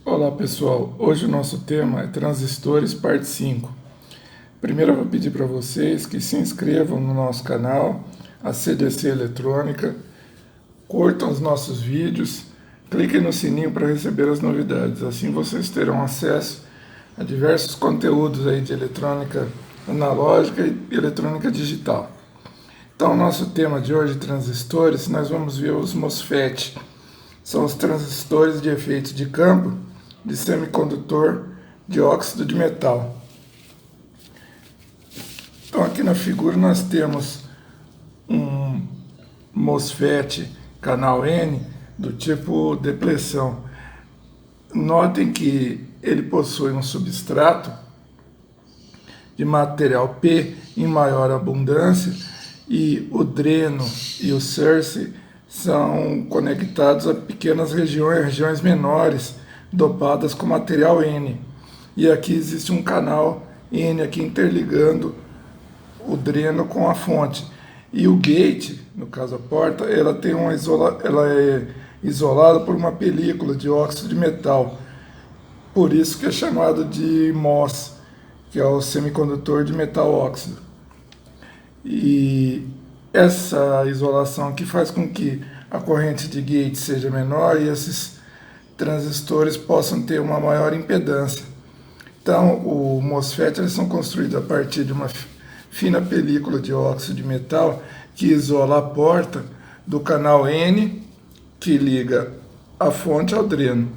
Olá pessoal, hoje o nosso tema é transistores parte 5. Primeiro eu vou pedir para vocês que se inscrevam no nosso canal, a CDC Eletrônica, curtam os nossos vídeos, cliquem no sininho para receber as novidades, assim vocês terão acesso a diversos conteúdos aí de eletrônica analógica e eletrônica digital. Então o nosso tema de hoje, transistores, nós vamos ver os MOSFET, são os transistores de efeito de campo de semicondutor de óxido de metal. Então aqui na figura nós temos um MOSFET canal N do tipo depressão. Notem que ele possui um substrato de material P em maior abundância e o dreno e o source são conectados a pequenas regiões menores dopadas com material N. E aqui existe um canal N aqui interligando o dreno com a fonte. E o gate, no caso a porta, ela é isolada por uma película de óxido de metal. Por isso que é chamado de MOS, que é o semicondutor de metal óxido. E essa isolação aqui faz com que a corrente de gate seja menor e esses transistores possam ter uma maior impedância. Então, o MOSFET eles são construídos a partir de uma fina película de óxido de metal que isola a porta do canal N, que liga a fonte ao dreno.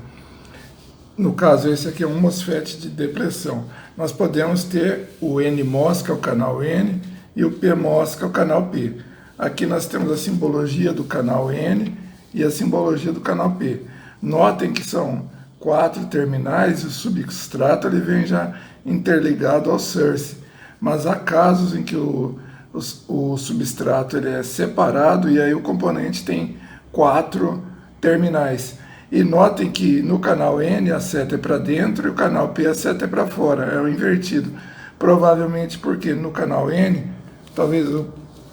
No caso, esse aqui é um MOSFET de depressão. Nós podemos ter o NMOS, que é o canal N, e o PMOS, que é o canal P. Aqui nós temos a simbologia do canal N e a simbologia do canal P. Notem que são 4 terminais e o substrato ele vem já interligado ao source. Mas há casos em que o substrato ele é separado e aí o componente tem 4 terminais. E notem que no canal N a seta é para dentro e o canal P a seta é para fora, é o invertido. Provavelmente porque no canal N, talvez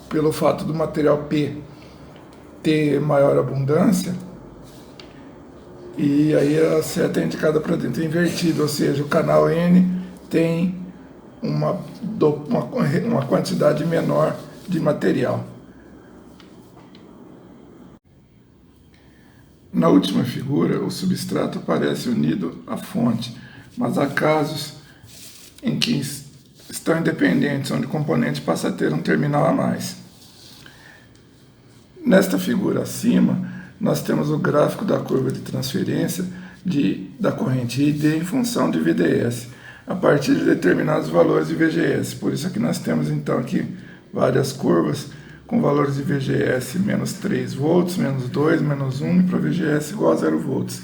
pelo fato do material P ter maior abundância, e aí a seta é indicada para dentro, é invertido, ou seja, o canal N tem uma quantidade menor de material. Na última figura, o substrato parece unido à fonte, mas há casos em que estão independentes, onde o componente passa a ter um terminal a mais. Nesta figura acima, nós temos o gráfico da curva de transferência da corrente ID em função de VDS, a partir de determinados valores de VGS. Por isso aqui nós temos então aqui várias curvas com valores de VGS menos 3 volts, menos 2, menos 1 e para VGS igual a 0 volts.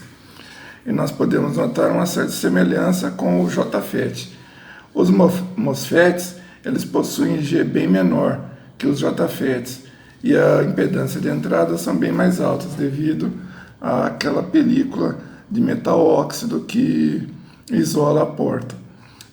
E nós podemos notar uma certa semelhança com o JFET. Os MOSFETs, eles possuem G bem menor que os JFETs e a impedância de entrada são bem mais altas devido àquela película de metal óxido que isola a porta.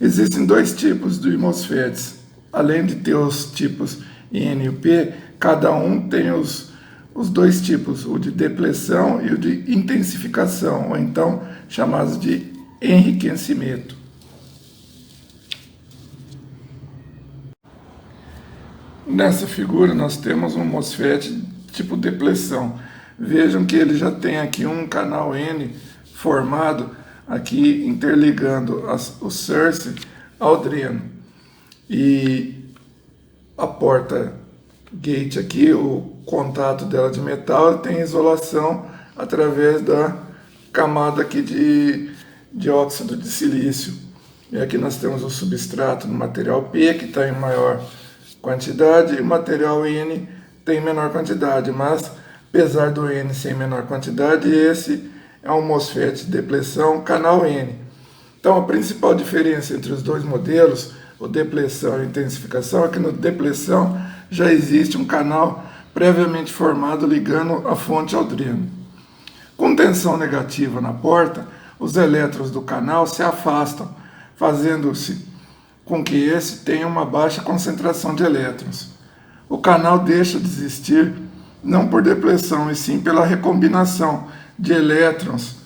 Existem 2 tipos de MOSFETs. Além de ter os tipos N e P, cada um tem os 2 tipos, o de depressão e o de intensificação, ou então chamados de enriquecimento. Nessa figura nós temos um MOSFET tipo depressão. Vejam que ele já tem aqui um canal N formado aqui interligando o source ao dreno. E a porta gate aqui, o contato dela de metal, tem isolação através da camada aqui de óxido de silício. E aqui nós temos o substrato no material P, que está em maior quantidade, e o material N tem menor quantidade, mas apesar do N ser em menor quantidade, esse é um MOSFET de depressão canal N. Então a principal diferença entre os 2 modelos, o depressão e a intensificação, é que no depressão já existe um canal previamente formado ligando a fonte ao dreno. Com tensão negativa na porta, os elétrons do canal se afastam, fazendo-se com que esse tenha uma baixa concentração de elétrons. O canal deixa de existir não por depressão, e sim pela recombinação de elétrons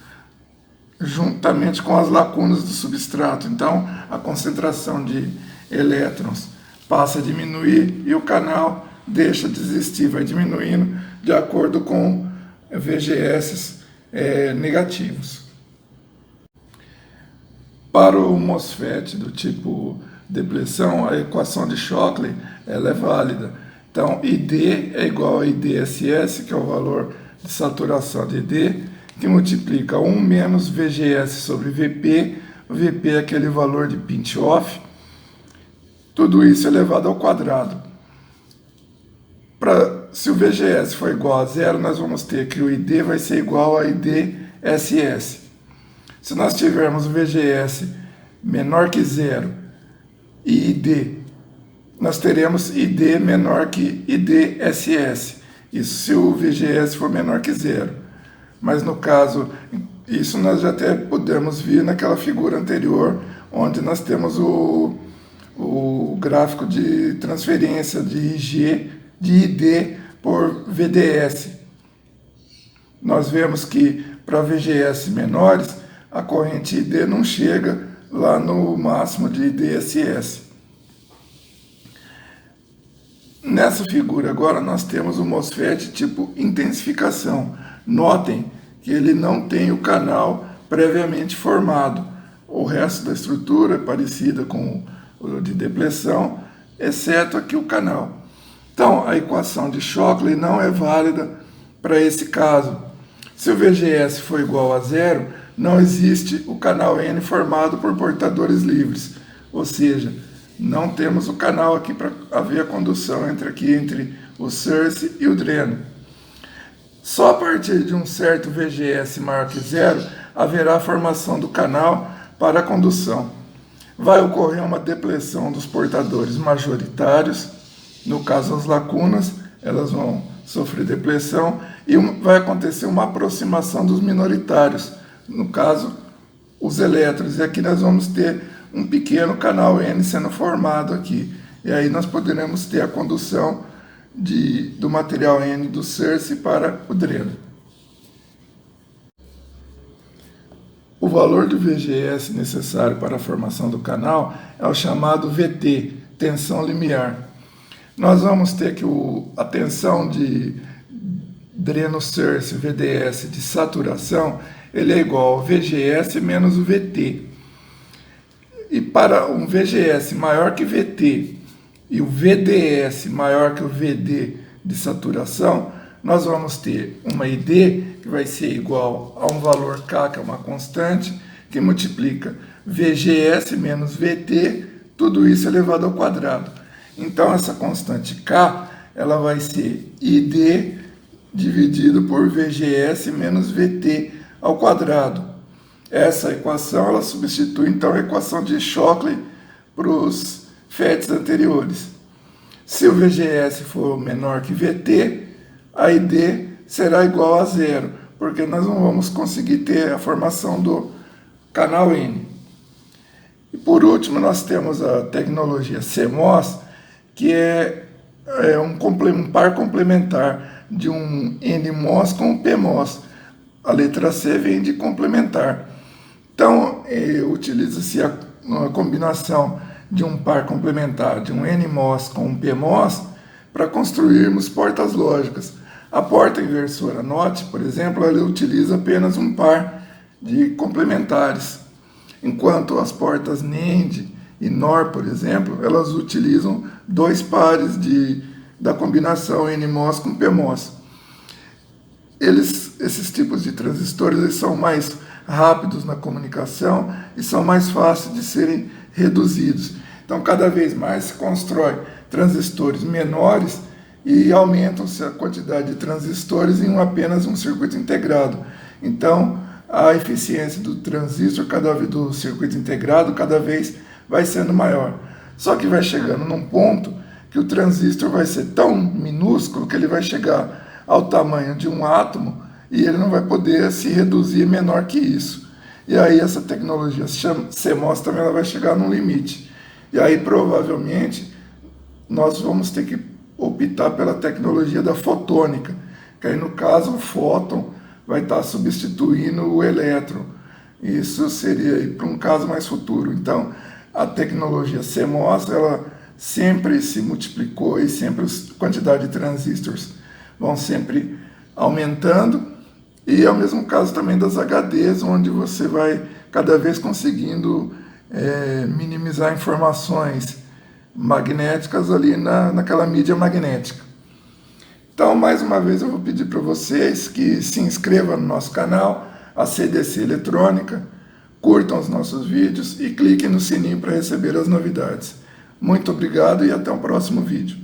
juntamente com as lacunas do substrato. Então, a concentração de elétrons passa a diminuir e o canal deixa de existir, vai diminuindo de acordo com VGS negativos. Para o MOSFET do tipo depressão, a equação de Shockley ela é válida. Então, ID é igual a IDSS, que é o valor de saturação de ID, que multiplica 1 menos VGS sobre VP. O VP é aquele valor de pinch-off. Tudo isso elevado ao quadrado. Se o VGS for igual a zero, nós vamos ter que o ID vai ser igual a IDSS. Se nós tivermos o VGS menor que zero e ID, nós teremos ID menor que IDSS. Isso se o VGS for menor que zero. Mas no caso, isso nós já até podemos ver naquela figura anterior, onde nós temos o gráfico de transferência de IG, de ID por VDS. Nós vemos que para VGS menores, a corrente ID não chega lá no máximo de IDSS. Nessa figura agora nós temos o MOSFET tipo intensificação. Notem que ele não tem o canal previamente formado. O resto da estrutura é parecida com o de depressão, exceto aqui o canal. Então, a equação de Shockley não é válida para esse caso. Se o VGS for igual a zero, não existe o canal N formado por portadores livres. Ou seja, não temos o canal aqui para haver a condução entre o source e o dreno. Só a partir de um certo VGS maior que zero, haverá a formação do canal para a condução. Vai ocorrer uma depressão dos portadores majoritários, no caso as lacunas, elas vão sofrer depressão, e vai acontecer uma aproximação dos minoritários, no caso os elétrons, e aqui nós vamos ter um pequeno canal N sendo formado aqui, e aí nós poderemos ter a condução do material N do source para o dreno. O valor do VGS necessário para a formação do canal é o chamado VT, tensão limiar. Nós vamos ter que a tensão de dreno source, VDS, de saturação, ele é igual ao VGS menos o VT. E para um VGS maior que VT e o VDS maior que o VD de saturação, nós vamos ter uma ID que vai ser igual a um valor K, que é uma constante, que multiplica VGS menos VT, tudo isso elevado ao quadrado. Então, essa constante K, ela vai ser ID dividido por VGS menos VT ao quadrado. Essa equação, ela substitui, então, a equação de Shockley para os FETs anteriores. Se o VGS for menor que VT, a ID será igual a zero, porque nós não vamos conseguir ter a formação do canal N. E por último, nós temos a tecnologia CMOS, que é um par complementar de um NMOS com um PMOS. A letra C vem de complementar. Então, utiliza-se a combinação de um par complementar de um NMOS com um PMOS para construirmos portas lógicas. A porta inversora NOT, por exemplo, ela utiliza apenas um par de complementares, enquanto as portas NAND e NOR, por exemplo, elas utilizam dois pares da combinação NMOS com PMOS. Esses tipos de transistores eles são mais rápidos na comunicação e são mais fáceis de serem reduzidos. Então, cada vez mais se constrói transistores menores e aumentam-se a quantidade de transistores em apenas um circuito integrado. Então, a eficiência do transistor, do circuito integrado, cada vez vai sendo maior. Só que vai chegando num ponto que o transistor vai ser tão minúsculo que ele vai chegar ao tamanho de um átomo e ele não vai poder se reduzir menor que isso. E aí essa tecnologia CMOS também ela vai chegar num limite. E aí provavelmente nós vamos ter que optar pela tecnologia da fotônica, que aí no caso o fóton vai estar substituindo o elétron. Isso seria para um caso mais futuro. Então, a tecnologia CMOS, ela sempre se multiplicou e sempre a quantidade de transistores vão sempre aumentando. E é o mesmo caso também das HDs, onde você vai cada vez conseguindo minimizar informações magnéticas ali naquela mídia magnética. Então, mais uma vez, eu vou pedir para vocês que se inscrevam no nosso canal, a CDC Eletrônica, curtam os nossos vídeos e cliquem no sininho para receber as novidades. Muito obrigado e até o próximo vídeo.